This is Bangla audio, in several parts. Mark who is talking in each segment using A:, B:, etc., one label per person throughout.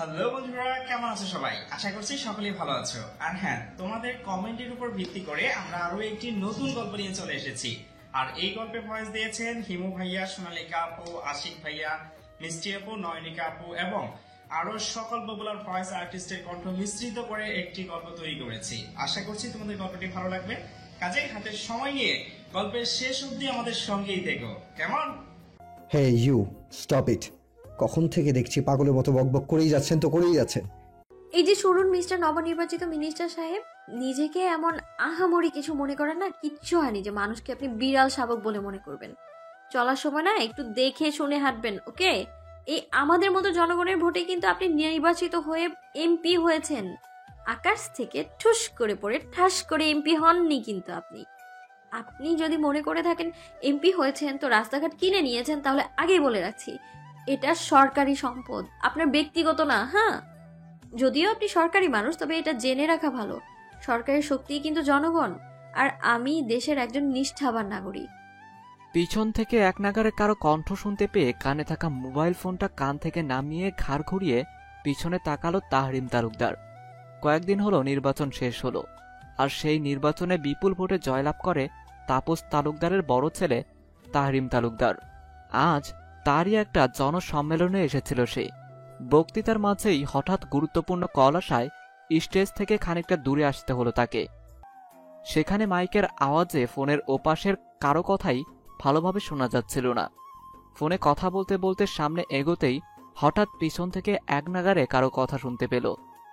A: হ্যালো বন্ধুরা, কেমন আছো সবাই? আশা করছি সকলেই ভালো আছো। আর হ্যাঁ, তোমাদের কমেন্টের উপর ভিত্তি করে আমরা আরো একটি নতুন গল্প নিয়ে চলে এসেছি। আর এই গল্পে ভয়েস দিয়েছেন হিমু ভাইয়া, সোনালিকা আপু, আশিক ভাইয়া, মিষ্টি আপু, নয়নিকা আপু এবং আরো সকল পপুলার ভয়েস আর্টিস্টের কণ্ঠ মিশ্রিত করে একটি গল্প তৈরি করেছি। আশা করছি তোমাদের গল্পটি ভালো লাগবে। কাজেই হাতে সময় নিয়ে গল্পের শেষ অবধি আমাদের সঙ্গেই থেকো, কেমন?
B: Hey you, stop it. কখন থেকে দেখছি পাগলের মতো বকবক করেই যাচ্ছেন তো করেই যাচ্ছেন।
C: এই যে শুনুন মিস্টার নবনির্বাচিত মিনিস্টার সাহেব, নিজেকে এমন আহামরি কিছু মনে করেন না। কিচ্ছু হয়নি যে মানুষকে আপনি বিড়াল শাবক বলে মনে করবেন। চলার সময় না একটু দেখে শুনে হাঁটবেন, ওকে? এই আমাদের মতো জনগণের ভোটে কিন্তু আপনি নির্বাচিত হয়ে এমপি হয়েছেন। আকাশ থেকে ঠুস করে পড়ে ঠাস করে এমপি হননি কিন্তু আপনি। আপনি যদি মনে করে থাকেন এমপি হয়েছেন তো রাস্তাঘাট কিনে নিয়েছেন, তাহলে আগেই বলে রাখছি এটা সরকারি সম্পদ, আপনার ব্যক্তিগত না। হ্যাঁ, যদিও আপনি সরকারি মানুষ, তবে এটা জেনে রাখা ভালো, সরকারের শক্তি কিন্তু জনগণ, আর আমি দেশের একজন নিষ্ঠাবান নাগরিক।
D: পিছন থেকে এক নাগারে কারো কণ্ঠ শুনতে পেয়ে কানে থাকা মোবাইল ফোনটা কান থেকে নামিয়ে ঘাড় ঘুরিয়ে পিছনে তাকালো তাহরিম তালুকদার। কয়েকদিন হলো নির্বাচন শেষ হলো, আর সেই নির্বাচনে বিপুল ভোটে জয়লাভ করে তাপস তালুকদারের বড় ছেলে তাহরিম তালুকদার। আজ তারই একটা জনসম্মেলনে এসেছিল সে। বক্তৃতার মাঝেই হঠাৎ গুরুত্বপূর্ণ কল আসায় স্টেজ থেকে খানিকটা দূরে আসতে হলো তাকে। সেখানে মাইকের আওয়াজে ফোনের ওপাশের কারো কথাই ভালোভাবে শোনা যাচ্ছিল না। ফোনে কথা বলতে বলতে সামনে এগোতেই হঠাৎ পিছন থেকে এক নাগারে কারো কথা শুনতে পেল।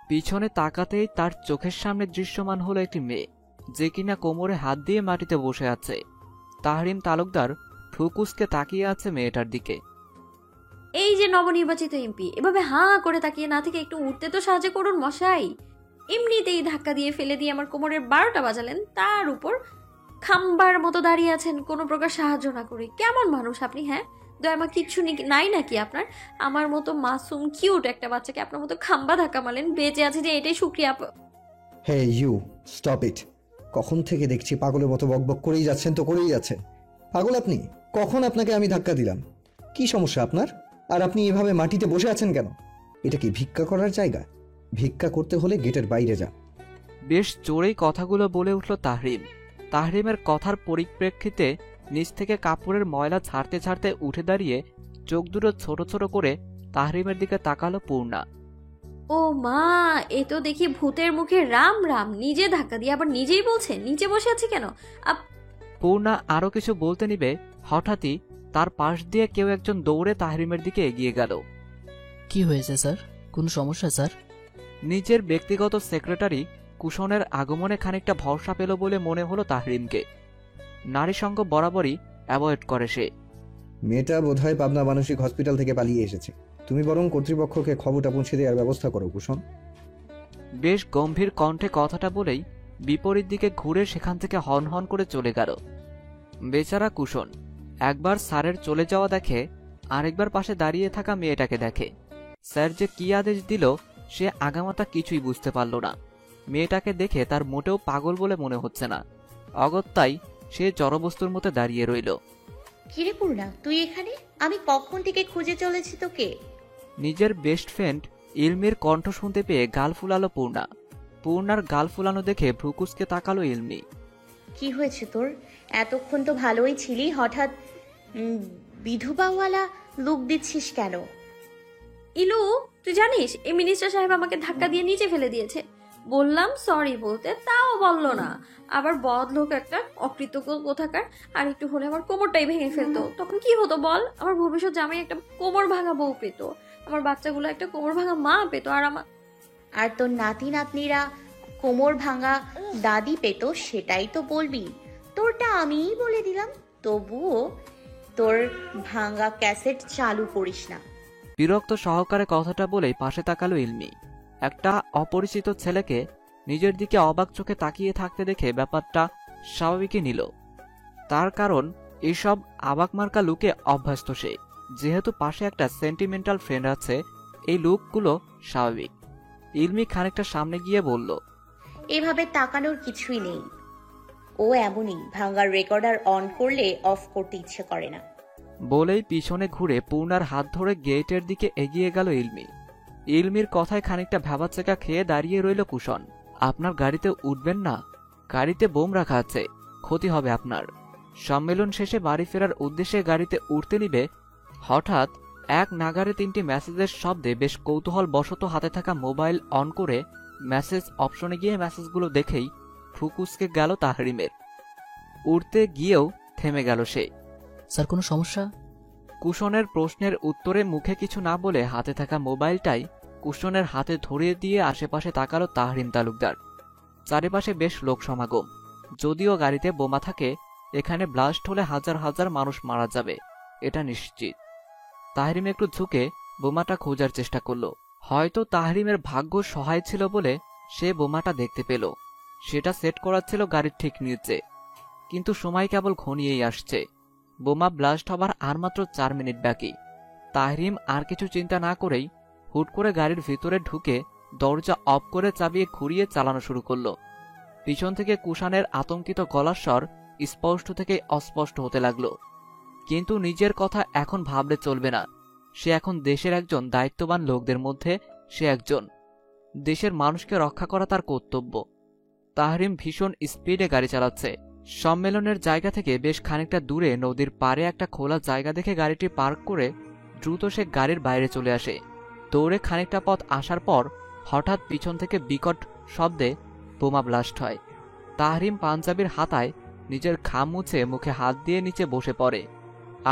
D: পিছনে তাকাতেই তার চোখের সামনে দৃশ্যমান হলো একটি মেয়ে, যে কিনা কোমরে হাত দিয়ে মাটিতে বসে আছে। তাহরিম তালুকদার ফুকুসকে তাকিয়ে আছে মেয়েটার দিকে।
C: এই যে নবনির্বাচিত এমপি, এভাবে হাঁ করে তাকিয়ে না থেকে একটু উঠতে তো সাহায্য করুন মশাই। এমনিতেই ধাক্কা দিয়ে ফেলে দিয়ে আমার কোমরের 12টা বাজালেন, তার উপর খাম্বার মতো দাঁড়িয়ে আছেন কোনো প্রকার সাহায্য না করে। কেমন মানুষ আপনি? হ্যাঁ, দয়ামা কিচ্ছু নাই নাকি আপনার? আমার মতো মাসুম কিউট একটা বাচ্চাকে আপনার মতো খাম্বা ধাক্কা মারলেন, বেঁচে আছে যে এটাই শুক্রিয়া।
B: Hey you, stop it. কখন থেকে দেখছি পাগলের মতো বকবক করেই যাচ্ছেন তো করেই যাচ্ছেন। পাগল আপনি? কখন আপনাকে আমি ধাক্কা দিলাম? কি সমস্যা আপনার? আর আপনি এভাবে মাটিতে বসে আছেন কেন? এটা কি ভিক্ষা করার জায়গা? ভিক্ষা করতে হলে গেটের বাইরে যান।
D: বেশ জোরেই কথাগুলো বলে উঠল তাহরিম। তাহরিমের কথার পরিপ্রেক্ষিতে নিচ থেকে কাপড়ের ময়লা ছাড়তে ছাড়তে উঠে দাঁড়িয়ে চোখ দুটো ছোট ছোট করে তাহরিমের দিকে তাকালো পূর্ণা।
C: ও মা, এ তো দেখি ভূতের মুখে রাম রাম, নিজে ধাক্কা দিয়ে আবার নিজেই বলছে নিচে বসে আছে কেন।
D: পূর্ণা আরো কিছু বলতে নিবে, হঠাৎই তার পাশ দিয়ে কেউ একজন দৌড়ে তাহরিমের দিকে এগিয়ে গেল।
E: কি হয়েছে স্যার? কোনো সমস্যা স্যার?
D: নিজের ব্যক্তিগত সেক্রেটারি কুশনের আগমনে খানিকটা ভরসা পেল বলে মনে হলো তাহরিমকে। নারী সঙ্গ বরাবরই অ্যাভয়েড করে সে।
B: মেয়েটা বোধহয় পাবনা মানসিক হসপিটাল থেকে পালিয়ে এসেছে। তুমি বরং কর্তৃপক্ষকে খবরটা পৌঁছে দেওয়ার ব্যবস্থা করো কুশন।
D: বেশ গম্ভীর কণ্ঠে কথাটা বলেই বিপরীত দিকে ঘুরে সেখান থেকে হন হন করে চলে গেল। বেচারা কুশন একবার স্যারের চলে যাওয়া দেখে, আরেকবার পাশে দাঁড়িয়ে থাকা মেয়েটাকে দেখে। স্যার যে কি আদেশ দিল সে আগামাতা কিছুই বুঝতে পারল না। মেয়েটাকে দেখে তার মোটেও পাগল বলে মনে হচ্ছে না, অগত্যাই সে জড়বস্তুর মতো দাঁড়িয়ে রইল।
F: কিরে পূর্ণা, তুই এখানে? আমি কখন থেকে খুঁজে চলেছি তোকে।
D: নিজের বেস্ট ফ্রেন্ড ইলমির কণ্ঠ শুনতে পেয়ে গাল ফুলালো পূর্ণা। পূর্ণার গাল ফুলানো দেখে ভ্রুকুসকে তাকালো ইলমি।
F: কি হয়েছে তোর? এতক্ষণ তো ভালোই ছিলি, হঠাৎ বিধবাওয়ালা লুক দিচ্ছিস কেন?
C: ইলু, তুই জানিস এই মিনিস্টার সাহেব আমাকে ধাক্কা দিয়ে নিচে ফেলে দিয়েছে। বললাম সরি বলতে, তাও বললো না। আবার বদ লোক একটা, অকৃতজ্ঞ কোথাকার। আর একটু হলে আমার কোমরটাই ভেঙে ফেলতো, তখন কি হতো বল? আমার ভবিষ্যৎ জামাই একটা কোমর ভাঙা বউ পেতো, আমার বাচ্চাগুলো একটা কোমর ভাঙা মা পেতো,
F: আর তোর নাতি নাতনিরা কোমর ভাঙা দাদি পেতো, সেটাই তো বলবি। তোরটা আমিই বলে দিলাম, তবুও তোর ভাঙা ক্যাসেট চালু করিস না।
D: বিরক্ত সহকারে কথাটা বলেই পাশে তাকালো ইলমি। একটা অপরিচিত ছেলেকে নিজের দিকে অবাক চোখে তাকিয়ে থাকতে দেখে ব্যাপারটা স্বাভাবিকই নিল। তার কারণ এসব আবাক মার্কা লুকে অভ্যস্ত সে। যেহেতু পাশে একটা সেন্টিমেন্টাল ফ্রেন্ড আছে, এই লুকগুলো স্বাভাবিক। ইলমি খানিকটা সামনে গিয়ে বলল,
F: এভাবে তাকানোর কিছুই নেই। ও এমনই, ভাঙার রেকর্ডার অন করলে অফ করতে ইচ্ছে করে না।
D: বলেই পিছনে ঘুরে পূর্ণার হাত ধরে গেটের দিকে এগিয়ে গেল ইলমি। ইলমির কথায় খানিকটা ভ্যাবাচ্যাকা খেয়ে দাঁড়িয়ে রইল কুশন। আপনার গাড়িতে উঠবেন না? গাড়িতে বোম রাখা আছে, ক্ষতি হবে আপনার। সম্মেলন শেষে বাড়ি ফেরার উদ্দেশ্যে গাড়িতে উঠতে নিবে, হঠাৎ এক নাগারে 3টি মেসেজের শব্দে বেশ কৌতূহল বশত হাতে থাকা মোবাইল অন করে মেসেজ অপশনে গিয়ে মেসেজগুলো দেখেই ফুকুসকে গেল তাহরিমের। উঠতে গিয়েও থেমে গেল সে।
E: স্যার কোনো সমস্যা?
D: কুশনের প্রশ্নের উত্তরে মুখে কিছু না বলে হাতে থাকা মোবাইলটাই কুশনের হাতে ধরিয়ে দিয়ে আশেপাশে তাকালো তাহরিম তালুকদার। চারিপাশে বেশ লোক সমাগম। যদিও গাড়িতে বোমা থাকে, এখানে ব্লাস্ট হলে হাজার হাজার মানুষ মারা যাবে, এটা নিশ্চিত। তাহরিম একটু ঝুঁকে বোমাটা খোঁজার চেষ্টা করল। হয়তো তাহরিমের ভাগ্য সহায় ছিল বলে সে বোমাটা দেখতে পেল। সেটা সেট করা ছিল গাড়ির ঠিক নিচে, কিন্তু সময় কেবল ঘনিয়েই আসছে। বোমা ব্লাস্ট হবার আর মাত্র 4 মিনিট বাকি। তাহরিম আর কিছু চিন্তা না করেই হুট করে গাড়ির ভিতরে ঢুকে দরজা অফ করে চাবিয়ে ঘুরিয়ে চালানো শুরু করলো। পিছন থেকে কুষাণের আতঙ্কিত গলার স্বর স্পষ্ট থেকে অস্পষ্ট হতে লাগলো। কিন্তু নিজের কথা এখন ভাবলে চলবে না। সে এখন দেশের একজন দায়িত্ববান লোকদের মধ্যে সে একজন। দেশের মানুষকে রক্ষা করা তার কর্তব্য। তাহরিম ভীষণ স্পিডে গাড়ি চালাচ্ছে। সম্মেলনের জায়গা থেকে বেশ খানিকটা দূরে নদীর পাড়ে একটা খোলা জায়গা দেখে গাড়িটি পার্ক করে দ্রুত সে গাড়ির বাইরে চলে আসে। দৌড়ে খানিকটা পথ আসার পর হঠাৎ পিছন থেকে বিকট শব্দে বোমা ব্লাস্ট হয়। তাহরিম পাঞ্জাবির হাতায় নিজের ঘাম মুছে মুখে হাত দিয়ে নিচে বসে পড়ে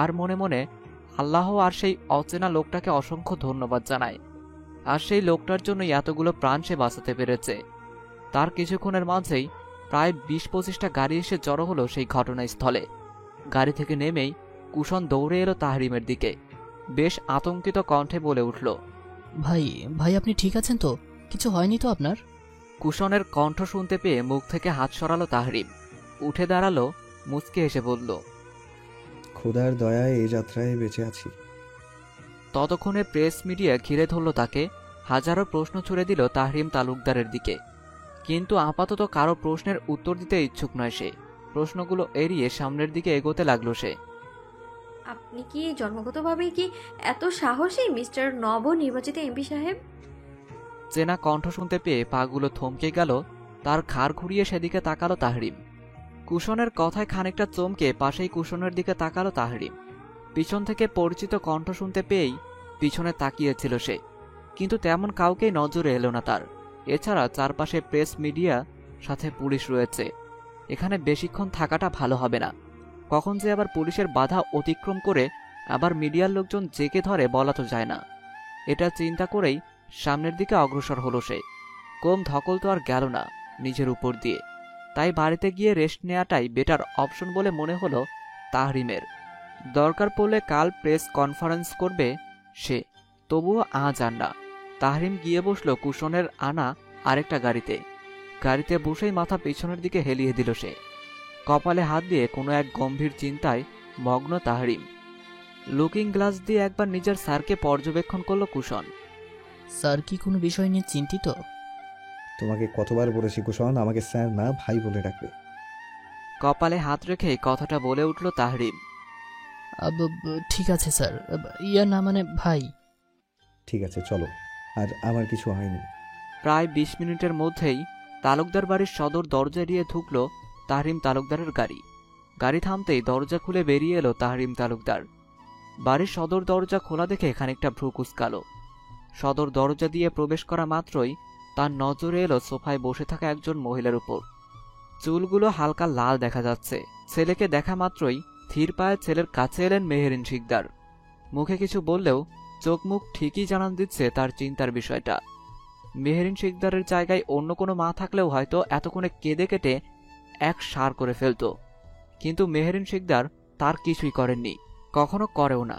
D: আর মনে মনে আল্লাহ আর সেই অচেনা লোকটাকে অসংখ্য ধন্যবাদ জানায়। আর সেই লোকটার জন্যই এতগুলো প্রাণ সে বাঁচাতে পেরেছে। তার কিছুক্ষণের মাঝেই প্রায় 20-25টা গাড়ি এসে জড়ো হলো সেই ঘটনাস্থলে। গাড়ি থেকে নেমেই কুষণ দৌড়ে এলো তাহরিমের দিকে। বেশ আতঙ্কিত কণ্ঠে বলে উঠল,
E: ভাই ভাই আপনি ঠিক আছেন তো? কিছু হয়নি তো আপনার?
D: কুষণের কণ্ঠ শুনতে পেয়ে মুখ থেকে হাত সরালো তাহরিম। উঠে দাঁড়ালো, মুচকে এসে বলল,
B: খোদার দয়ায় এই যাত্রায় বেঁচে আছি।
D: ততক্ষণে প্রেস মিডিয়া ঘিরে ধরল তাকে। হাজারো প্রশ্ন ছুড়ে দিল তাহরিম তালুকদারের দিকে, কিন্তু আপাতত কারো প্রশ্নের উত্তর দিতে ইচ্ছুক নয় সে। প্রশ্নগুলো এড়িয়ে সামনের দিকে এগোতে লাগলো সে।
C: আপনি কি জন্মগতভাবেই কি এত সাহসী মিস্টার নবনির্বাচিত এমপি সাহেব?
D: চেনা কণ্ঠ শুনতে পেয়ে পাগুলো থমকে গেল। তার ঘাড় ঘুরিয়ে সেদিকে তাকালো তাহরিম। কুষণের কথায় খানিকটা চমকে পাশেই কুষণের দিকে তাকালো তাহরিম। পিছন থেকে পরিচিত কণ্ঠ শুনতে পেয়েই পিছনে তাকিয়েছিল সে, কিন্তু তেমন কাউকেই নজরে এলো না তার। এছাড়া চারপাশে প্রেস মিডিয়া, সাথে পুলিশ রয়েছে। এখানে বেশিক্ষণ থাকাটা ভালো হবে না। কখন যে আবার পুলিশের বাধা অতিক্রম করে আবার মিডিয়ার লোকজন জেকে ধরে বলা তো যায় না। এটা চিন্তা করেই সামনের দিকে অগ্রসর হলো সে। কম ধকল তো আর গেল না নিজের উপর দিয়ে। তাই বাড়িতে গিয়ে রেস্ট নেওয়াটাই বেটার অপশন বলে মনে হলো তাহরিমের। দরকার পড়লে কাল প্রেস কনফারেন্স করবে সে, তবুও আজ আর না। তাহরিম গিয়ে বসল কুষণের আনা আরেকটা গাড়িতে। গাড়িতে বসেই মাথা পিছনের দিকে হেলিয়ে দিল সে। কপালে হাত দিয়ে কোনো এক গম্ভীর চিন্তায় মগ্ন তাহরিম। লুকিং গ্লাস দিয়ে একবার নিজের স্যারকে পর্যবেক্ষণ করল কুষণ।
E: স্যার কি কোনো বিষয় নিয়ে চিন্তিত?
B: তোমাকে কতবার বলেছি কুষণ, আমাকে স্যার না ভাই বলে ডাকবে।
D: কপালে হাত রেখে কথাটা বলে উঠল তাহরিম।
E: ঠিক আছে স্যার, ইয়া না মানে ভাই।
B: ঠিক আছে চলো, আর আমার কিছু হয়নি।
D: প্রায় 20 মিনিটের মধ্যেই তালুকদার বাড়ির সদর দরজা দিয়ে ঢুকল তাহরিম তালুকদারের গাড়ি। গাড়ি থামতেই দরজা খুলে বেরিয়ে এলো তাহরিম তালুকদার। বাড়ির সদর দরজা খোলা দেখে খানিকটা ভ্রু কুঁচকালো। সদর দরজা দিয়ে প্রবেশ করা মাত্রই তার নজরে এলো সোফায় বসে থাকা একজন মহিলার উপর। চুলগুলো হালকা লাল দেখা যাচ্ছে। ছেলেকে দেখা মাত্রই ধীর পায়ে ছেলের কাছে এলেন মেহেরিন শিকদার। মুখে কিছু বললেও চোখ মুখ ঠিকই জানান দিচ্ছে তার চিন্তার বিষয়টা। মেহেরিন শিকদারের জায়গায় অন্য কোনো মা থাকলেও হয়তো এতক্ষণে কেঁদে কেটে এক সার করে ফেলত, কিন্তু মেহেরিন শিকদার তার কিছুই করেননি, কখনো করেও না।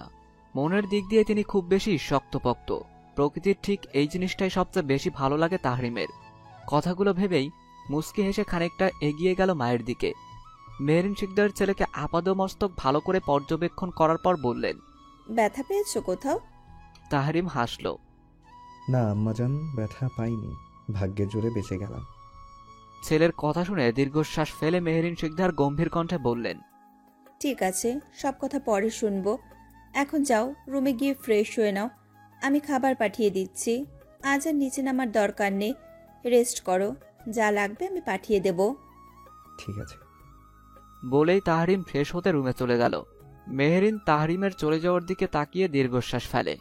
D: মনের দিক দিয়ে তিনি খুব বেশি শক্তপোক্ত। প্রকৃতির ঠিক এই জিনিসটাই সবচেয়ে বেশি ভালো লাগে তাহরিমের। কথাগুলো ভেবেই মুচকি হেসে খানিকটা এগিয়ে গেল মায়ের দিকে। মেহেরিন শিকদার ছেলেকে আপাদমস্তক ভালো করে পর্যবেক্ষণ করার পর বললেন,
G: ব্যথা পেয়েছো কোথাও?
D: তাহরিম হাসল।
B: না আম্মাজান, ব্যথা পাইনি, ভাগ্যের জোরে বেঁচে গেলাম।
D: ছেলের কথা শুনে দীর্ঘশ্বাস ফেলে মেহেরিন শিকদার গম্ভীর কণ্ঠে বললেন,
G: ঠিক আছে, সব কথা পরে শুনবো। এখন যাও, রুমে গিয়ে ফ্রেশ হয়ে নাও, আমি খাবার পাঠিয়ে দিচ্ছি। আজ আর নিচে নামার দরকার নেই, রেস্ট করো, যা লাগবে আমি পাঠিয়ে দেব।
B: ঠিক আছে।
D: বলেই তাহরিম ফ্রেশ হতে রুমে চলে গেল। মেহেরিন তাহরিমের চলে যাওয়ার দিকে তাকিয়ে দীর্ঘশ্বাস ফেলে।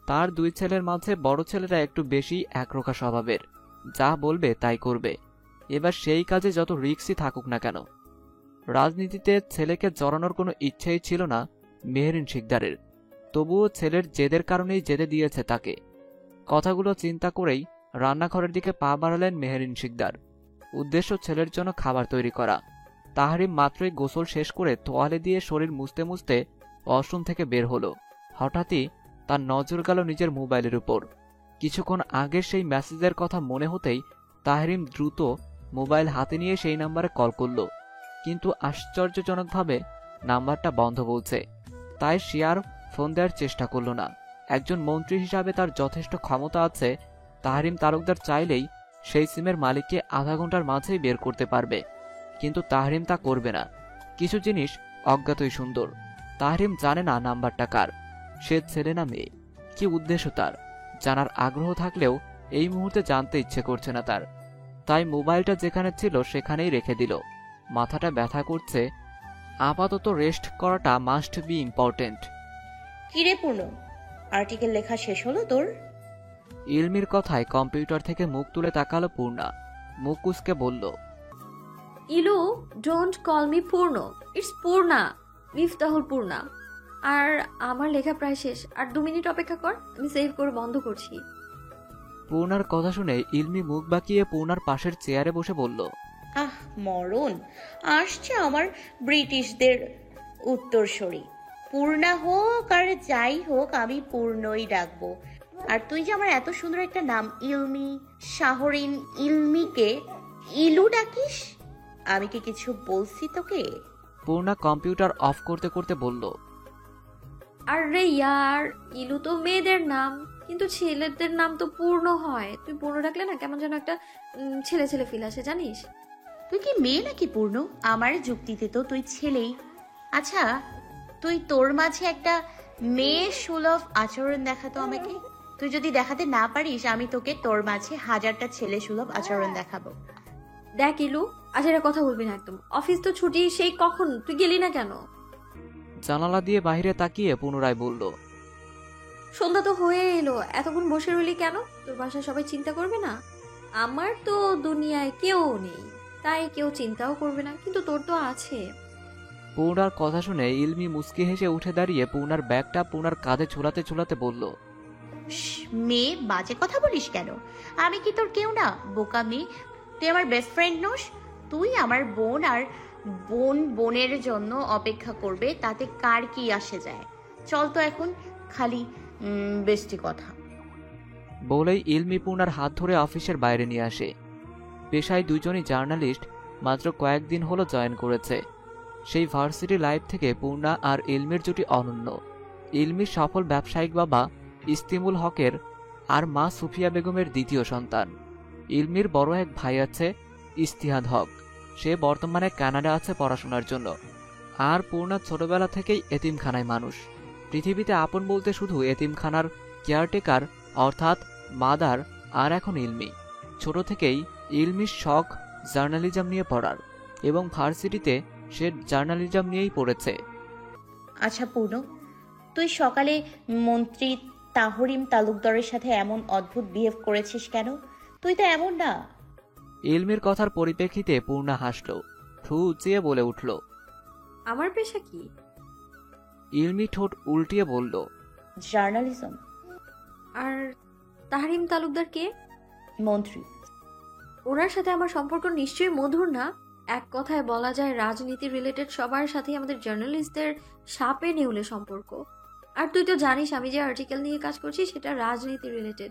D: তার দুই ছেলের মাঝে বড় ছেলেরা একটু বেশি একরোখা স্বভাবের, যা বলবে তাই করবে, এবার সেই কাজে যত রিস্কই থাকুক না কেন। রাজনীতিতে ছেলেকে জড়ানোর কোনো ইচ্ছেই ছিল না মেহেরিন শিকদারের, তবুও ছেলের জেদের কারণেই জেদে দিয়েছে তাকে। কথাগুলো চিন্তা করেই রান্নাঘরের দিকে পা বাড়ালেন মেহেরিন শিকদার। উদ্দেশ্য ছেলের জন্য খাবার তৈরি করা। তাহরিম মাত্রই গোসল শেষ করে তোয়ালে দিয়ে শরীর মুছতে মুছতে ওয়াশরুম থেকে বের হলো। হঠাৎই তার নজর গেল নিজের মোবাইলের উপর। কিছুক্ষণ আগের সেই মেসেজের কথা মনে হতেই তাহরিম দ্রুত মোবাইল হাতে নিয়ে সেই নাম্বারে কল করল, কিন্তু আশ্চর্যজনকভাবে নাম্বারটা বন্ধ বলছে। তাই সে আর ফোন দেওয়ার চেষ্টা করল না। একজন মন্ত্রী হিসাবে তার যথেষ্ট ক্ষমতা আছে, তাহরিম তালুকদার চাইলেই সেই সিমের মালিককে আধা ঘন্টার মাঝেই বের করতে পারবে, কিন্তু তাহরিম তা করবে না। কিছু জিনিস অজ্ঞাতই সুন্দর। তাহরিম জানে না নাম্বারটা কার, সে ছেলে না মেয়ে, কি উদ্দেশ্য তার জানার আগ্রহ থাকলেও এই মুহূর্তে জানতে ইচ্ছে করছে না তার। তাই মোবাইলটা যেখানে ছিল সেখানেই রেখে দিল। মাথাটা ব্যথা করছে, আপাতত রেস্ট করাটা মাস্ট বি ইম্পর্টেন্ট।
F: কিরে পূর্ণ, আর্টিকেল লেখা শেষ হলো তোর?
D: ইলমির কথায় কম্পিউটার থেকে মুখ তুলে তাকালো পূর্ণা। মুখ কুঁচকে বলল,
C: ইলু, ডোন্ট কল মি পূর্ণ, ইটস পূর্ণা, মিফতাহুল পূর্ণা। আর আমার লেখা প্রায় শেষ, আর 2 মিনিট অপেক্ষা কর, আমি সেভ করে বন্ধ করছি।
D: পূর্ণার কথা শুনে ইলমি মুখ বাঁকিয়ে পূর্ণার পাশের চেয়ারে বসে বলল,
F: আহ মরণ, আসছে আমার ব্রিটিশদের উত্তরসূরি। পূর্ণা হোক আর যাই হোক, আমি পূর্ণই ডাকবো। আর তুই যে আমার এত সুন্দর একটা নাম ইলমি, শাহরিন ইলমিকে ইলু ডাকিস, আমি কি কিছু বলছি তোকে?
D: পূর্ণা কম্পিউটার অফ করতে করতে বলল,
C: আরে ইয়ার, ইলু তো মেয়েদের নাম, কিন্তু ছেলেদের নাম তো পূর্ণ হয়। তুই পূর্ণ ডাকলে না কেমন যেন একটা ছেলে ছেলে ফিল আসে, জানিস?
F: তুই কি মেয়ে নাকি পূর্ণ? আমার যুক্তিতে তো তুই ছেলেই। আচ্ছা, তুই তোর মাঝে একটা মেয়ে সুলভ আচরণ দেখাতো আমাকে। তুই যদি দেখাতে না পারিস, আমি তোকে তোর মাঝে 1000টা ছেলে সুলভ আচরণ দেখাবো।
C: দেখ ইলু, আজ এটা কথা বলবি না একদম। অফিস তো ছুটি সেই কখন, তুই গেলি না কেন?
D: জানালা দিয়ে বাইরে তাকিয়ে পুনরায় বলল,
C: সন্ধ্যা তো হয়ে এলো, এতক্ষণ বসে রইলি কেন? তোর বাসায় সবাই চিন্তা করবে না? আমার তো দুনিয়ায় কেউ নেই, তাই কেউ চিন্তাও করবে না, কিন্তু তোর তো আছে।
D: পূর্ণার কথা শুনে ইলমি মুচকি হেসে উঠে দাঁড়িয়ে পূর্ণার ব্যাগটা পূর্ণার কাঁধে ঝোলাতে ঝোলাতে বলল,
F: মেয়ে, বাজে কথা বলিস কেন? আমি কি তোর কেউ না, বোকা মেয়ে? তুই আমার বেস্ট ফ্রেন্ড নোস? তুই আমার বোন, আর বোন বোনের জন্য অপেক্ষা করবে, তাতে কার কি আসে যায়? চল তো এখন, খালি বেস্টি কথা।
D: বলেই ইলমি পূর্ণার হাত ধরে অফিসের বাইরে নিয়ে আসে। পেশায় দুজনই জার্নালিস্ট, মাত্র কয়েকদিন হলো জয়েন করেছে। সেই ভার্সিটি লাইফ থেকে পূর্ণা আর ইলমির জুটি অনন্য। ইলমির সফল ব্যবসায়িক বাবা ইস্তিমুল হকের আর মা সুফিয়া বেগমের দ্বিতীয় সন্তান। ইলমির বড় এক ভাই আছে ইস্তিহাদ হক, সে বর্তমানে কানাডা আছে পড়াশোনার জন্য। আর পূর্ণা ছোটবেলা থেকেই এতিমখানায় মানুষ। পৃথিবীতে আপন বলতে শুধু এতিমখানার কেয়ারটেকার অর্থাৎ মাদার আর এখন ইলমি। ছোট থেকেই ইলমির শখ জার্নালিজম নিয়ে পড়ার, এবং ভার্সিটিতে সে জার্নালিজম নিয়েই পড়েছে।
F: আচ্ছা পূর্ণ, তুই সকালে মন্ত্রী তাহরিম তালুকদারের সাথে এমন অদ্ভুত বিহেভ করেছিস কেন? তুই তো এমন না।
D: ইলমির কথার পরিপ্রেক্ষিতে পূর্ণা হাসল, ঠু উঁচিয়ে বলে উঠল,
C: আমার পেশা কি?
D: ইলমি ঠোঁট উল্টিয়ে বলল,
F: জার্নালিজম।
C: আর তাহরিম তালুকদার কে?
F: মন্ত্রী।
C: ওনার সাথে আমার সম্পর্ক নিশ্চয়ই মধুর না? এক কথায় বলা যায় রাজনীতি রিলেটেড সবার সাথেই আমাদের জার্নালিস্টদের সাপে নেউলে সম্পর্ক। আর তুই তো জানিস আমি যে আর্টিকেল নিয়ে কাজ করছি সেটা রাজনীতি রিলেটেড,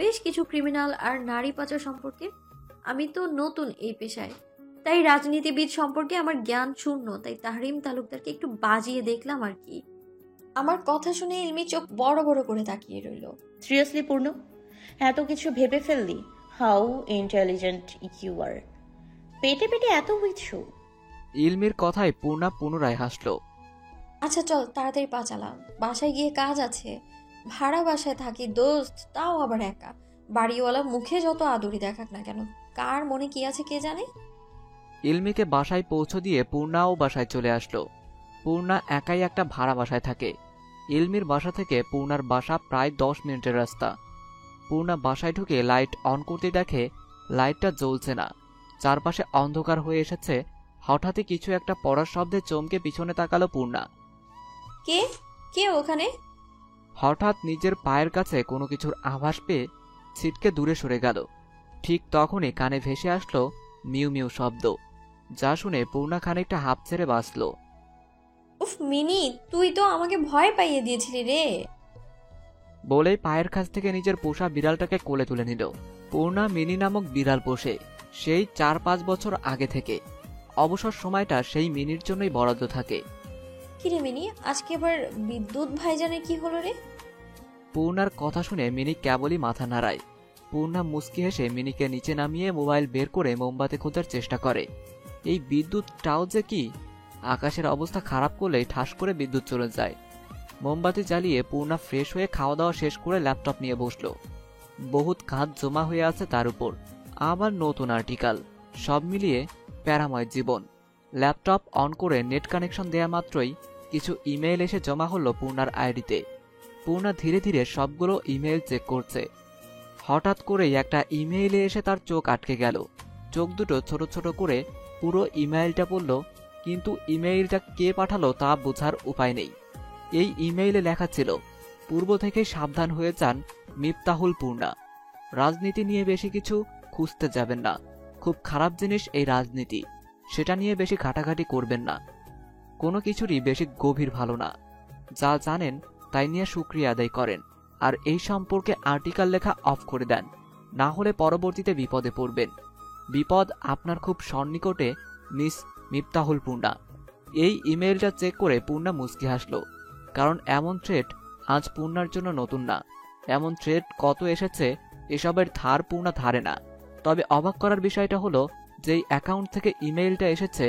C: বেশ কিছু ক্রিমিনাল আর নারী পাচার সম্পর্কে। আমি তো নতুন এই পেশায়, তাই রাজনীতিবিদ সম্পর্কে আমার জ্ঞান শূন্য। তাই তাহরিম তালুকদারকে একটু বাজিয়ে দেখলাম আর কি। আমার কথা শুনে ইলমি চোখ বড় বড় করে তাকিয়ে রইল।
F: সিরিয়াসলি পূর্ণ, এত কিছু ভেবে ফেললি? How intelligent you are! পেটে পেটে এত হইছো?
D: ইলমির কথায় পূর্ণা পুনরায় হাসল।
C: আচ্ছা চল তাড়াতাড়ি পা চালা, বাসায় গিয়ে কাজ আছে। ভাড়া বাসায় থাকি দোস্ত, তাও আবার একা। বাড়িওয়ালা মুখে যত আদরি দেখাক না কেন, কার মনে কি আছে কে জানে।
D: ইলমিকে বাসায় পৌঁছে দিয়ে পূর্ণাও বাসায় চলে আসলো। পূর্ণা একাই একটা ভাড়া বাসায় থাকে। ইলমির বাসা থেকে পূর্ণার বাসা প্রায় 10 মিনিটের রাস্তা। পূর্ণা বাসায় ঢুকে লাইট অন করতে দেখে লাইটটা জ্বলছে না, চারপাশে অন্ধকার হয়ে এসেছে। হঠাৎই কিছু একটা পড়ার শব্দে চমকে পিছনে তাকালো পূর্ণা।
C: কে কে ওখানে?
D: হঠাৎ নিজের পায়ের কাছে কোনো কিছুর আভাস পেয়ে ছিটকে দূরে সরে গেল। ঠিক তখনই কানে ভেসে আসলো মিউ মিউ শব্দ, যা শুনে পূর্ণা খানিকটা হাঁপ ছেড়ে বাঁচল।
C: উফ মিনি, তুই তো আমাকে ভয় পাইয়ে দিয়েছিলি রে।
D: বলেই পায়ের কাছ থেকে নিজের পোষা বিড়ালটাকে কোলে তুলে নিল। পূর্ণা মিনি নামক বিড়াল পোষে সেই 4-5 বছর আগে থেকে। অবসর সময়টা সেই মিনির জন্যই বরাদ্দ থাকে।
C: কিরে মিনি, আজকে আবার বিদ্যুৎ ভাইজানের কি হলো রে?
D: পূর্ণার কথা শুনে মিনি কেবলই মাথা নাড়ায়। পূর্ণা মুচকি হেসে মিনিকে নিচে নামিয়ে মোবাইল বের করে মোমবাতি খোঁজার চেষ্টা করে। এই বিদ্যুৎটাও যে কি, আকাশের অবস্থা খারাপ করলেই ঠাস করে বিদ্যুৎ চলে যায়। মোমবাতি জ্বালিয়ে পূর্ণা ফ্রেশ হয়ে খাওয়া দাওয়া শেষ করে ল্যাপটপ নিয়ে বসলো। বহুত কাজ জমা হয়ে আছে তার উপর, আবার নতুন আর্টিকেল, সব মিলিয়ে প্যারাময় জীবন। ল্যাপটপ অন করে নেট কানেকশন দেয়া মাত্রই কিছু ইমেইল এসে জমা হলো পূর্ণার আইডিতে। পূর্ণা ধীরে ধীরে সবগুলো ইমেইল চেক করছে। হঠাৎ করেই একটা ইমেইলে এসে তার চোখ আটকে গেল। চোখ দুটো ছোট ছোট করে পুরো ইমেইলটা পড়ল, কিন্তু ইমেইলটা কে পাঠালো তা বোঝার উপায় নেই। এই ইমেইলে লেখা ছিল, পূর্ব থেকে সাবধান হয়ে যান মিফতাহুল পূর্ণা। রাজনীতি নিয়ে বেশি কিছু খুঁজতে যাবেন না, খুব খারাপ জিনিস এই রাজনীতি, সেটা নিয়ে বেশি ঘাটাঘাটি করবেন না। কোনো কিছুরই বেশি গভীর ভালো না, যা জানেন তাই নিয়ে শুকরিয়া আদায় করেন, আর এই সম্পর্কে আর্টিকেল লেখা অফ করে দেন, না হলে পরবর্তীতে বিপদে পড়বেন। বিপদ আপনার খুব সন্নিকটে, মিস মিফতাহুল পূর্ণা। এই ইমেইলটা চেক করে পূর্ণা মুচকি হাসল, কারণ এমন থ্রেট আজ পূর্ণার জন্য নতুন না। এমন থ্রেট কত এসেছে এসবের ধার পূর্ণা ধারে না। তবে অবাক করার বিষয়টা হলো, যেই অ্যাকাউন্ট থেকে ইমেইলটা এসেছে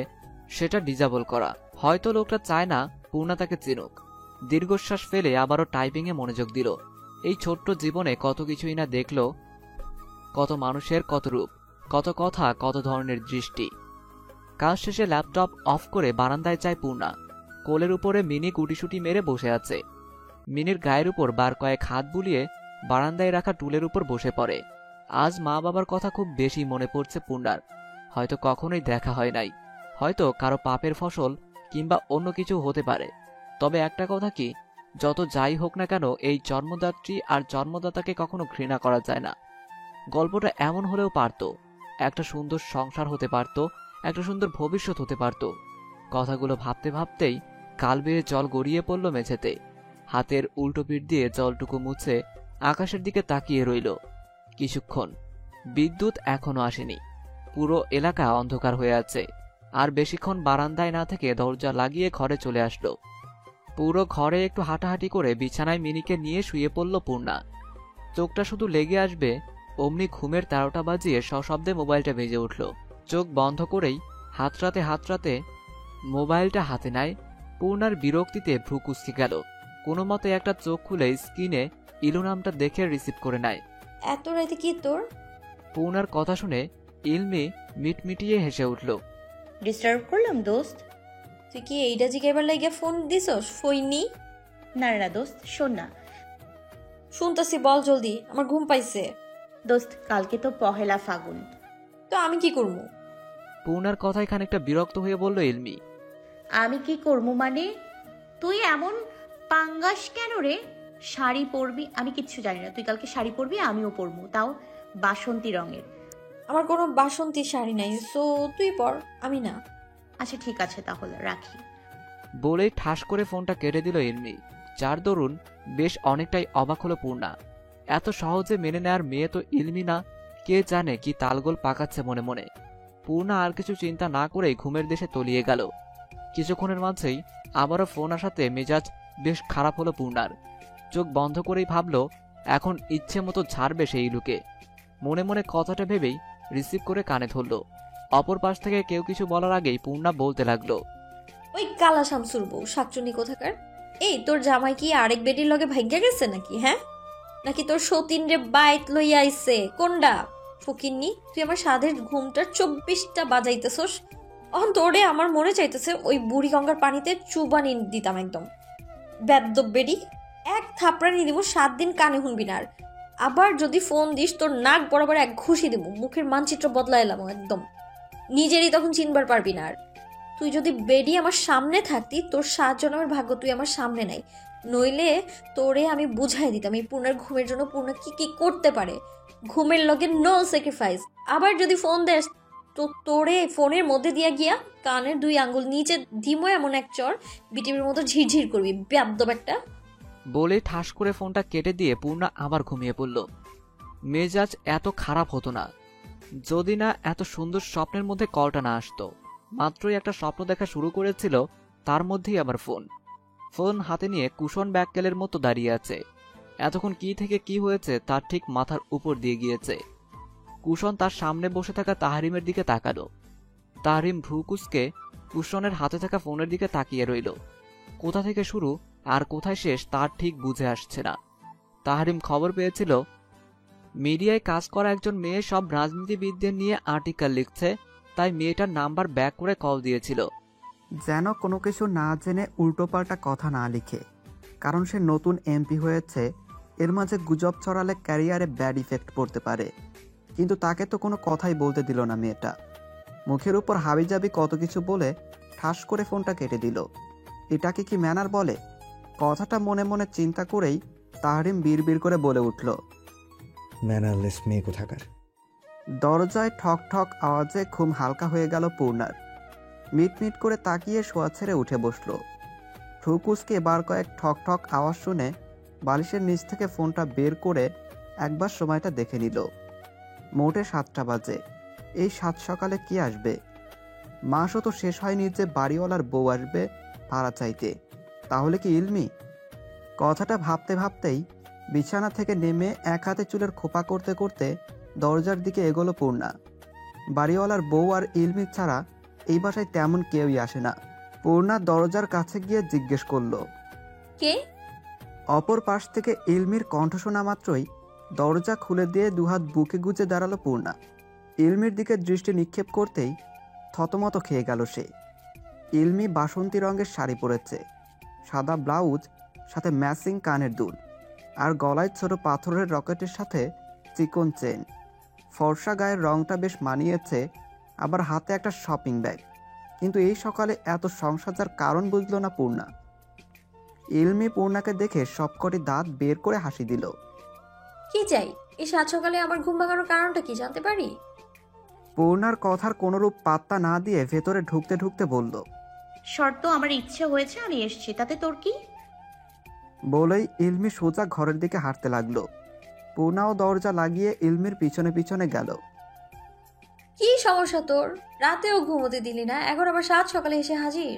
D: সেটা ডিজেবল করা। হয়তো লোকটা চায় না পূর্ণা তাকে চিনুক। দীর্ঘশ্বাস ফেলে আবারও টাইপিংয়ে মনোযোগ দিল। এই ছোট্ট জীবনে কত কিছুই না দেখল, কত মানুষের কত রূপ, কত কথা, কত ধরনের দৃষ্টি। কাজ শেষে ল্যাপটপ অফ করে বারান্দায় যায় পূর্ণা। কোলের উপরে মিনি গুটিসুটি মেরে বসে আছে। মিনির গায়ের উপর বার কয়েক হাত বুলিয়ে বারান্দায় রাখা টুলের উপর বসে পড়ে। আজ মা বাবার কথা খুব বেশি মনে পড়ছে পূর্ণার। হয়তো কখনোই দেখা হয় নাই, হয়তো কারো পাপের ফসল কিংবা অন্য কিছু হতে পারে। তবে একটা কথা কি, যত যাই হোক না কেন এই জন্মদাত্রী আর জন্মদাতাকে কখনো ঘৃণা করা যায় না। গল্পটা এমন হলেও পারত, একটা সুন্দর সংসার হতে পারত, একটা সুন্দর ভবিষ্যৎ হতে পারত। কথাগুলো ভাবতে ভাবতেই কাল বেয়ে জল গড়িয়ে পড়ল মেঝেতে। হাতের উল্টো পিঠ দিয়ে জলটুকু মুছে আকাশের দিকে তাকিয়ে রইল কিছুক্ষণ। বিদ্যুৎ এখনো আসেনি, পুরো এলাকা অন্ধকার হয়ে আছে। আর বেশিক্ষণ বারান্দায় না থেকে দরজা লাগিয়ে ঘরে চলে আসলো। পুরো ঘরে একটু হাঁটাহাঁটি করে বিছানায় মিনিকে নিয়ে শুয়ে পড়ল পূর্ণা। চোখটা শুধু লেগে আসবে অমনি ঘুমের 13টা বাজিয়ে সশব্দে মোবাইলটা বেজে উঠল। চোখ বন্ধ করেই হাতড়াতে মোবাইলটা হাতে নেয়। পূর্ণার বিরক্তিতে ভ্রু কুঁচকে গেল। কোনো মতে একটা চোখ খুলে স্ক্রিনে ইলু নামটা দেখে রিসিভ করে নেয়।
C: এত রাতে কি তোর?
D: পূর্ণার কথা শুনে ইলমি মিটমিটিয়ে হেসে উঠল।
F: ডিস্টার্ব করলাম দোস্ত?
C: তুই কি এইটা জিগাইবার লাগিয়া ফোন দিছস? ফইনি
F: না না দোস্ত, শোন না।
C: শুনতাছি, বল জলদি, আমার ঘুম পাইছে।
F: দোস্ত, কালকে তো পহেলা ফাগুন।
C: তো আমি কি করবো?
D: পূর্ণার কথায় খানিকটা বিরক্ত হয়ে বলল ইলমি।
F: আমি কি করবো মানে? তুই এমন পাঙ্গাস কেন রে? শাড়ি পরবি, আমি কিচ্ছু জানি না। তুই কালকে শাড়ি পরবি, আমিও পরবো, তাও বাসন্তী রঙের।
C: আমার কোনো বাসন্তী শাড়ি নাই, সো তুই পর, আমি না।
F: আচ্ছা ঠিক আছে, তাহলে রাখি।
D: বলেই ঠাস করে ফোনটা কেটে দিল ইলমি। যার দরুন বেশ অনেকটাই অবাক হলো পূর্ণা। এত সহজে মেনে নেয়ার মেয়ে তো ইলমি না। কে জানে কি তালগোল পাকাচ্ছে মনে মনে। পূর্ণা আর কিছু চিন্তা না করেই ঘুমের দেশে তলিয়ে গেল। কিছুক্ষণের মাঝেই আবারও ফোন আসাতে মেজাজ বেশ খারাপ হলো পূর্ণার। চোখ বন্ধ করেই ভাবল এখন ইচ্ছে মতো ঝাড়বে সেই ইলুকে। মনে মনে কথাটা ভেবেই রিসিভ করে কানে ধরল। অপর পাশ থেকে কেউ কিছু বলার আগেই পূর্ণা বলতে লাগলো,
C: ওই কালা শামসুর বউ, শাকচুনি কোথাকার। এই তোর জামাই কি আরেক বেটির লগে ভাগ্যা গেছে নাকি? হ্যাঁ, নাকি তোর সতীন রে বাইক লইয়া আইছে? কোনডা? ফকিন্নি, তুই আমার সাধের ঘুমটা 24টা বাজাইতেছস। অহন তোরে আমার মনে চাইতেছে ওই বুড়ি গঙ্গার পানিতে চুবানি দিতাম একদম। বেদ্যব বেডি, এক থাপড়ানি দিব, 7 দিন কানে শুনবি না আর। আবার যদি ফোন দিস তোর নাক বরাবর এক ঘুষি দিব, মুখের মানচিত্র বদলাইলাম একদম। নিজেরই তখন চিনবার পারবি না আর। তুই যদি বেডি আমার সামনে থাকতি, তোর 7 জন্মের ভাগ্য তুই আমার সামনে নাই। নইলে তোরে আমি বুঝাই দিতাম এই পূর্ণার ঘুমের জন্য পূর্ণা কি কি করতে পারে। ঘুমের লগে নো স্যাক্রিফাইস। আবার যদি ফোন দেস তো তোরে ফোনের মধ্যে দিয়া গিয়া কানের 2 আঙ্গুল নিচে দিমো এমন এক চর, বিটিভির মতো ঝিরঝির করবি, বেয়াদ্দব একটা।
D: বলে ঠাস করে ফোনটা কেটে দিয়ে পূর্ণা আবার ঘুমিয়ে পড়ল। মেজাজ এত খারাপ হতো না যদি না এত সুন্দর স্বপ্নের মধ্যে কলটা না আসতো। মাত্রই একটা স্বপ্ন দেখা শুরু করেছিল, তার মধ্যেই আবার ফোন হাতে নিয়ে কুশন ব্যাককেলের মতো দাঁড়িয়ে আছে। এতক্ষণ কি থেকে কি হয়েছে তার ঠিক মাথার উপর দিয়ে গিয়েছে। কুশন তার সামনে বসে থাকা তাহরিমের দিকে তাকালো। তাহরিম ভ্রুকুসকে কুশনের হাতে থাকা ফোনের দিকে তাকিয়ে রইল। কোথা থেকে শুরু আর কোথায় শেষ তার ঠিক বুঝে আসছে না। তাহরিম খবর পেয়েছিল মিডিয়ায় কাজ করা একজন মেয়ে সব রাজনীতিবিদদের নিয়ে আর্টিকেল লিখছে, তাই মেয়েটার নাম্বার ব্যাক করে কল দিয়েছিল।
H: যেন কোনো কিছু না জেনে উল্টোপাল্টা কথা না লিখে, কারণ সে নতুন এমপি হয়েছে, এর মাঝে গুজব ছড়ালে ক্যারিয়ারে ব্যাড ইফেক্ট পড়তে পারে। কিন্তু তাকে তো কোনো কথাই বলতে দিল না মেয়েটা। মুখের উপর হাবিজাবি কত কিছু বলে ঠাস করে ফোনটা কেটে দিল। এটাকে কি ম্যানার বলে? কথাটা মনে মনে চিন্তা করেই তাহরিম বিড়বিড় করে বলে উঠল,
B: ম্যানারলেস মেয়ে কোথাকার।
H: দরজায় ঠক ঠক আওয়াজে ঘুম হালকা হয়ে গেল পূর্ণার। মিটমিট করে তাকিয়ে শোয়া ছেড়ে উঠে বসল। ফ্রুকুসকে বার কয়েক ঠক ঠক আওয়াজ শুনে বালিশের নিচ থেকে ফোনটা বের করে একবার সময়টা দেখে নিল। মোটে 7টা বাজে। এই 7 সকালে কি আসবে? মাসও তো শেষ হয়নি যে বাড়িওয়ালার বউ আসবে ভাড়া চাইতে। তাহলে কি ইলমি? কথাটা ভাবতে ভাবতেই বিছানা থেকে নেমে এক হাতে চুলের খোপা করতে করতে দরজার দিকে এগোলো পূর্ণা। বাড়িওয়ালার বউ আর ইলমি ছাড়া এই বাসায় তেমন কেউই আসে না। পূর্ণা দরজার কাছে গিয়ে জিজ্ঞেস করলো,
C: কে?
H: অপর পাশ থেকে ইলমির কণ্ঠ শোনা মাত্রই দরজা খুলে দিয়ে দুহাত বুকে গুজে দাঁড়ালো পূর্ণা। ইলমির দিকে দৃষ্টি নিক্ষেপ করতেই থতমত খেয়ে গেল সে। ইলমি বাসন্তী রঙের শাড়ি পরেছে, সাদা ব্লাউজ, সাথে ম্যাচিং কানের দুল, আর গলায় ছোট পাথরের রকেটের সাথে চিকন চেন। ফর্সা গায়ের রংটা বেশ মানিয়েছে, আবার হাতে একটা শপিং ব্যাগ। কিন্তু এই সকালে এত সংসাজার কারণ বুঝল না পূর্ণা। ইলমি পূর্ণাকে দেখে সবকটি দাঁত বের করে হাসি দিল।
C: কি চাই? এই 7 সকালে আমার ঘুম ভাঙানোর কারণটা কি জানতে পারি?
H: পূর্ণার কথার কোনোরূপ পাত্তা না দিয়ে ভেতরে ঢুকতে ঢুকতে বলল,
F: শর্ত আমার ইচ্ছে হয়েছে, আমি এসেছি, তাতে তোর কি?
H: বলেই ইলমি সোজা ঘরের দিকে হাঁটতে লাগলো। পূর্ণাও দরজা লাগিয়ে ইলমির পিছনে পিছনে গেল।
C: কি সমস্যা তোর? রাতেও ঘুমোতে দিলি না, এখন আবার 7 সকালে এসে হাজির।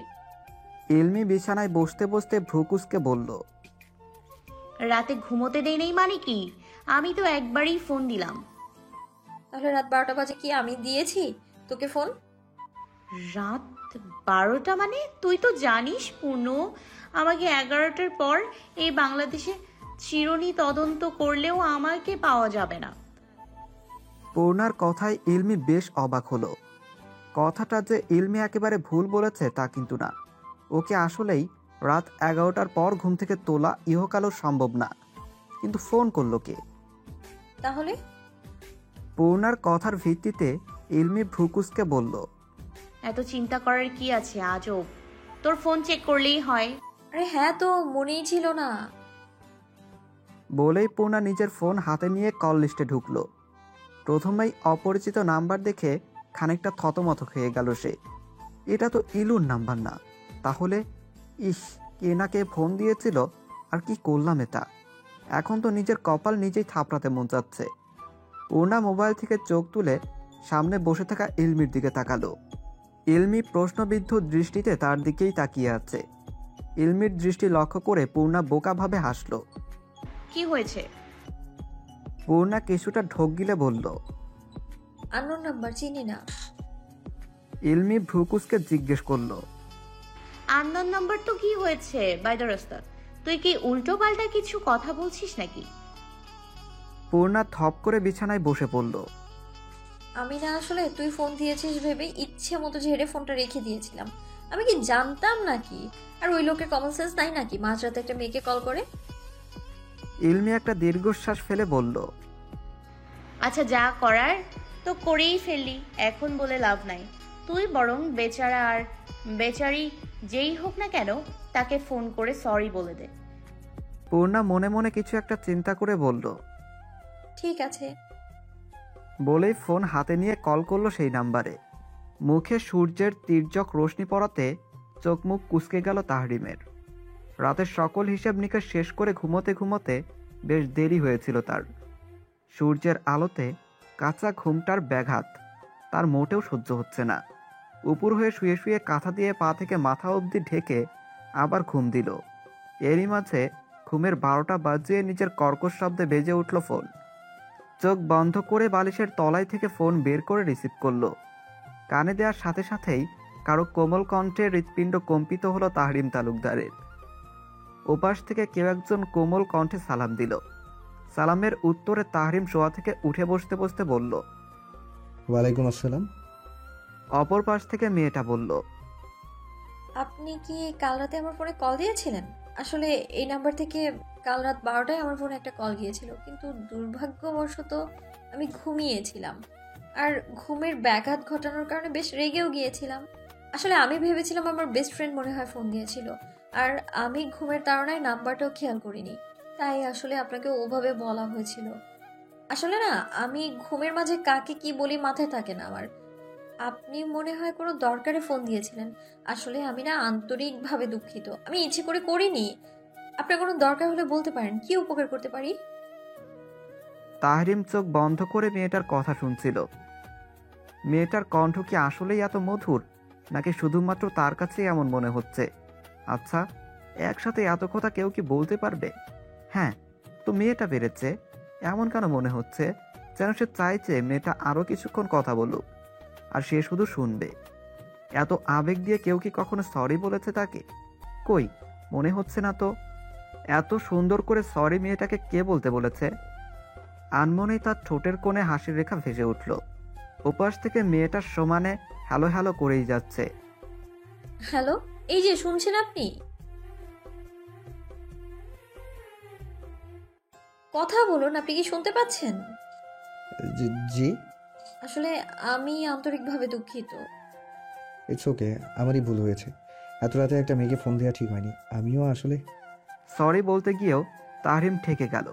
H: ইলমি বিছানায় বসতে বসতে ভ্রুকুসকে বলল,
F: রাতে ঘুমোতে দেই নেই মানে কি? আমি তো একবারই ফোন দিলাম।
C: তাহলে রাত 12টা বাজে কি আমি দিয়েছি তোকে ফোন?
F: রাত 12টা মানে? তুই তো জানিস পূর্ণ, আমাকে 11টার পর এই বাংলাদেশে চিরুনি তদন্ত করলেও আমাকে পাওয়া যাবে না।
H: পূর্ণার কথায় ইলমি বেশ অবাক হলো। কথাটা যে ইলমি একেবারে ভুল বলেছে তা কিন্তু না। ওকে আসলেই রাত 11টার পর ঘুম থেকে তোলা ইহকালও সম্ভব না। কিন্তু ফোন করলো কে?
C: তাহলে
H: পূর্ণার কথার ভিত্তিতে ইলমি ভ্রুকুসকে বলল,
F: এত চিন্তা করার কি আছে? আজব, তোর ফোন চেক করলেই হয়।
C: আরে হ্যাঁ, তো মনেই ছিল না।
H: বলেই পূর্ণা নিজের ফোন হাতে নিয়ে কল লিস্টে ঢুকলো। প্রথমেই অপরিচিত নাম্বার দেখে খানিকটা থতমত খেয়ে গেল সে। এটা তো ইলুর নাম্বার না। তাহলে ইস, কে না কে ফোন দিয়েছিল, আর কি করলাম এটা। এখন তো নিজের কপাল নিজেই থাপড়াতে মন চাচ্ছে। পূর্ণা মোবাইল থেকে চোখ তুলে সামনে বসে থাকা ইলমির দিকে তাকালো। ইলমি প্রশ্নবিদ্ধ দৃষ্টিতে তার দিকেই তাকিয়ে আছে। ইলমির দৃষ্টি লক্ষ্য করে পূর্ণা বোকাভাবে হাসল।
F: কি হয়েছে?
H: পূর্ণা কিছুটা ঢোক গিলে বলল,
C: আননোন নাম্বার, চিনি না।
H: ইলমি ভ্রুকুসকে জিজ্ঞেস করলো,
F: আননোন নাম্বার তো কি হয়েছে? বাই দ্য রাস্তা, তুই কি উল্টো পাল্টা কিছু কথা বলছিস নাকি?
H: পূর্ণা থপ করে বিছানায় বসে পড়ল।
C: আমি না আসলে তুই ফোন দিয়েছিস ভেবে ইচ্ছে মতো ঝেড়ে ফোনটা রেখে দিয়েছিলাম। আমি কি জানতাম নাকি? আর ওই লোকের কমন সেন্স নাই নাকি মাঝরাতে একটা মেয়েকে কল করে?
H: ইলমি একটা দীর্ঘশ্বাস ফেলে বলল,
F: আচ্ছা যা করার তো করেই ফেললি, এখন বলে লাভ নাই। তুই বরং বেচারা আর বেচারি যেই হোক না কেন তাকে ফোন করে সরি বলে দে।
H: পূর্ণা মনে মনে কিছু একটা চিন্তা করে বলল।
C: ঠিক আছে।
H: বলেই ফোন হাতে নিয়ে কল করলো সেই নাম্বারে। মুখে সূর্যের তির্যক রোশনি পড়াতে চোখ মুখ কুঁচকে গেল তাহরিমের। রাতের সকল হিসেব নিকেশ শেষ করে ঘুমোতে ঘুমোতে বেশ দেরি হয়েছিল তার। সূর্যের আলোতে কাঁচা ঘুমটার ব্যাঘাত তার মোটেও সহ্য হচ্ছে না। উপর হয়ে শুয়ে শুয়ে কাঁথা দিয়ে পা থেকে মাথা অবধি ঢেকে আবার ঘুম দিল। এরই মাঝে ঘুমের 12টা বাজিয়ে নিজের কর্কশ শব্দে বেজে উঠল ফোন। চোখ বন্ধ করে বালিশের তলায় থেকে ফোন বের করে রিসিভ করলো। কানে দেওয়ার সাথে সাথেই কারো কোমল কণ্ঠে হৃৎপিণ্ড কম্পিত হলো তাহরিম তালুকদারের। ওপাশ থেকে কেউ একজন কোমল কণ্ঠে সালাম দিল। সালামের উত্তরে তাহরিম শোয়া থেকে উঠে বসতে বসতে বলল,
B: ওয়ালাইকুম আসসালাম।
H: অপর পাশ থেকে মেয়েটা বলল,
C: আপনি কি কাল রাতে আমার ফোনে কল দিয়েছিলেন? আসলে এই নাম্বার থেকে কাল রাত 12টায় আমার ফোনে একটা কল গিয়েছিল, কিন্তু দুর্ভাগ্যবশত আমি ঘুমিয়েছিলাম। আর ঘুমের ব্যাঘাত ঘটানোর কারণে বেশ রেগেও গিয়েছিলাম। আসলে আমি ভেবেছিলাম আমার বেস্ট ফ্রেন্ড মনে হয় ফোন দিয়েছিল, আর আমি ঘুমের তাড়নায় নাম্বারটাও খেয়াল করিনি, তাই আসলে আপনাকে ওভাবে বলা হয়েছিল। আসলে না, আমি ঘুমের মাঝে কাকে কি বলি মাথায় থাকে না আমার। আপনি মনে হয় কোনো দরকারে ফোন দিয়েছিলেন। আসলে আমি না আন্তরিকভাবে দুঃখিত, আমি ইচ্ছে করে করিনি। আপনার কোনো দরকার হলে বলতে পারেন, কি উপকার করতে পারি?
H: তাহরিম চোখ বন্ধ করে মেয়েটার কথা শুনছিল। মেয়েটার কণ্ঠ কি আসলেই এত মধুর, নাকি শুধুমাত্র তার কাছে এমন মনে হচ্ছে? আচ্ছা, একসাথে এত কথা কেউ কি বলতে পারবে? হ্যাঁ, তো মেয়েটা বেড়েছে, এমন কেন মনে হচ্ছে যেন সে চাইছে মেয়েটা আরো কিছুক্ষণ কথা বলুক, আর সে শুধু শুনবে। এত আবেগ দিয়ে কেউ কি কখনো সরি বলেছে তাকে? কই, মনে হচ্ছে না তো। এত সুন্দর করে সরি মেয়েটাকে কে বলতে বলেছে? আনমনেই তার ঠোঁটের কোণে হাসির রেখা ভেসে উঠল। ওপাশ থেকে মেয়েটার সমানে হ্যালো হ্যালো করেই যাচ্ছে।
C: হ্যালো, এই যে শুনছেন আপনি? কথা বলুন, আপনি কি শুনতে পাচ্ছেন?
B: জি।
C: আসলে আমি আন্তরিকভাবে দুঃখিত।
B: ইটস ওকে, আমারই ভুল হয়েছে। এত রাতে একটা মেয়েকে ফোন দেওয়া ঠিক হয়নি। আমিও আসলে
H: সরি বলতে গিয়েও তাহরিম ঠেকে গেল,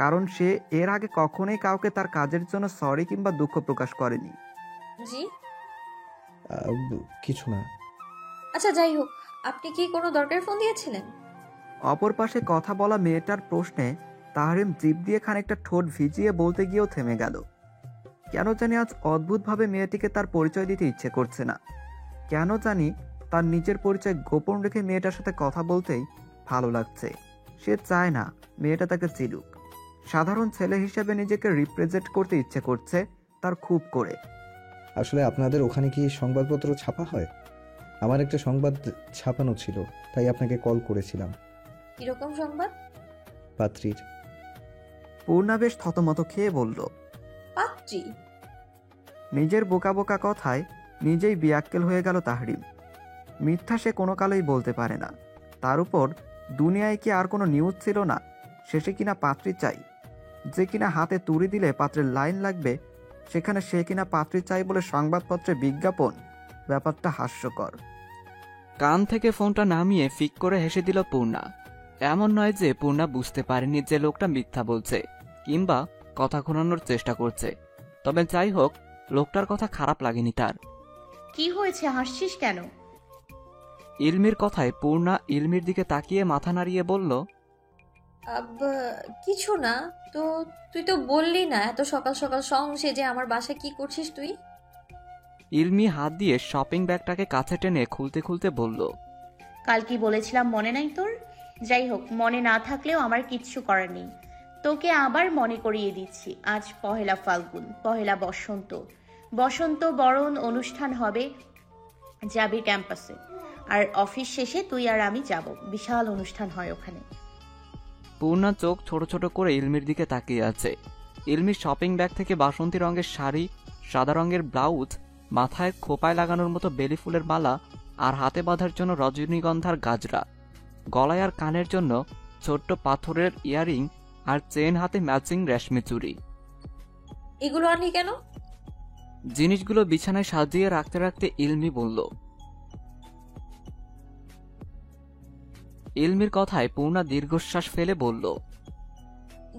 H: কারণ সে এর আগে কখনোই কাউকে তার কাজের জন্য সরি কিংবা দুঃখ প্রকাশ করেনি।
C: জি,
B: কিছু না।
C: আচ্ছা যাই হোক, আপনি কি কোনো দরকারে ফোন দিয়েছিলেন?
H: অপর পাশে কথা বলা মেয়েটার প্রশ্নে তাহরিম জিভ দিয়ে খানিকটা ঠোঁট ভিজিয়ে বলতে গিয়েও থেমে গেল। কেন জানি আজ অদ্ভুতভাবে মেয়েটিকে তার পরিচয় দিতে ইচ্ছে করছে না। কেন জানি তার নিজের পরিচয় গোপন রেখে মেয়েটার সাথে কথা বলতেই ভালো লাগছে। সে চায় না মেয়েটা তাকে চিনুক। সাধারণ ছেলে হিসেবে নিজেকে রিপ্রেজেন্ট করতে ইচ্ছে করছে তার খুব করে।
B: আসলে আপনাদের ওখানে কি সংবাদপত্র ছাপা হয়? আমার একটা সংবাদ ছাপানো ছিল, তাই আপনাকে কল করেছিলাম।
C: কিরকম সংবাদ?
B: পাত্রীর।
H: পূর্ণা বেশ থতমত খেয়ে বলল,
C: পাত্রী?
H: নিজের বোকা বোকা কথায় নিজেই বিয়াক্কেল হয়ে গেল তাহরিম। মিথ্যা সে কোনো কালেই বলতে পারে না। তার উপর দুনিয়ায় কি আর কোনো নিউজ ছিল না শেষে কিনা পাত্রী চাই? যে কিনা হাতে তুড়ি দিলে পাত্রের লাইন লাগবে, সেখানে সে কিনা পাত্রী চাই বলে সংবাদপত্রে বিজ্ঞাপন। ব্যাপারটা হাস্যকর।
D: কান থেকে ফোনটা নামিয়ে ফিক করে হেসে দিল পূর্ণা। এমন নয় যে পূর্ণা বুঝতে পারেনি যে লোকটা মিথ্যা বলছে কিংবা কথা ঘোরানোর চেষ্টা করছে, তবে যাই হোক, লোকটার কথা খারাপ লাগেনি তার।
F: কি হয়েছে, হাসছিস কেন?
D: ইলমির কথায় পূর্ণা ইলমির দিকে তাকিয়ে মাথা নাড়িয়ে বলল,
C: কিছু না তো। তুই তো বললি না এত সকাল সকাল সেজে আমার বাসায় কি করছিস তুই?
D: ইলমি হাত দিয়ে শপিং ব্যাগটাকে কাছে টেনে খুলতে খুলতে বলল,
F: কাল কি বলেছিলাম মনে নাই তোর? যাই হোক, মনে না থাকলেও আমার কিচ্ছু করার নেই। তোকে আবার মনে করিয়ে দিচ্ছি, আজ পহেলা ফাল্গুন, পহেলা বসন্ত। বসন্ত বরণ অনুষ্ঠান হবে জাবির ক্যাম্পাসে, আর অফিস শেষে তুই আর আমি যাব। বিশাল অনুষ্ঠান হয় ওখানে।
D: পূর্ণা চোখ ছোট ছোট করে ইলমির দিকে তাকিয়ে আছে। ইলমির শপিং ব্যাগ থেকে বাসন্তী রঙের শাড়ি, সাদা রঙের ব্লাউজ, মাথায় খোপায় লাগানোর মতো বেলি ফুলের মালা আর হাতে বাঁধার জন্য রজনীগন্ধার গাজরা, গলায় আর কানের জন্য ছোট্ট পাথরের ইয়ারিং আর চেন, হাতে ম্যাচিং রেশমি চুড়ি।
C: এগুলো আনলি কেন?
D: জিনিসগুলো বিছানায় সাজিয়ে রাখতে রাখতে ইলমি বলল। ইলমির কথায় পূর্ণা দীর্ঘশ্বাস ফেলে বলল,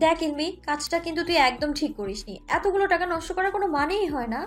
C: দেখ ইলমি, কাজটা কিন্তু তুই একদম ঠিক করিসনি। এতগুলো টাকা নষ্ট করার কোনো মানেই হয় না।